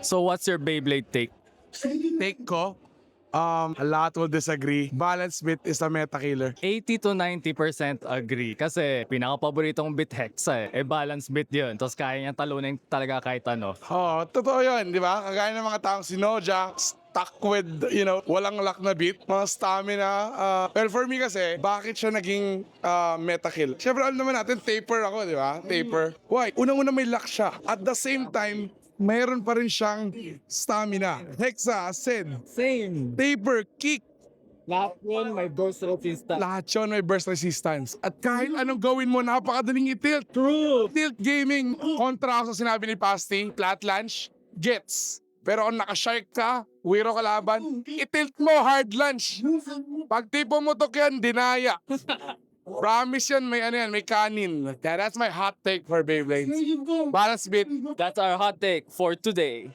So what's your Beyblade take? Take ko, a lot will disagree. Balance bit is a meta killer. 80 to 90% agree. Kasi pinaka-paboritong bit Hexa eh. Balance bit yun. Tapos kaya niya talunin talaga kahit ano. Oo, totoo yun, di ba? Kagaya ng mga taong si Noja, stuck with, walang luck na beat, mga stamina. Well, for me kasi, bakit siya naging meta kill? Siyempre, alam naman natin, taper ako, di ba? Taper. Why? Unang-una may luck siya. At the same time, mayroon pa rin siyang stamina. Hexa, Sid, Same. taper, kick, Lahat yun may burst resistance. lahat yun may burst resistance. At kahit anong gawin mo, napakadaling i-tilt. True. Tilt gaming, kontra ako sa sinabi ni Pasting, flat lunge, gets. Pero kung naka-shark ka, wiro kalaban, i-tilt mo, hard lunge. Pag tipo mo to yan, dinaya. Promise yan, may may kanin. That's my hot take for Beyblades. Balance bit. That's our hot take for today.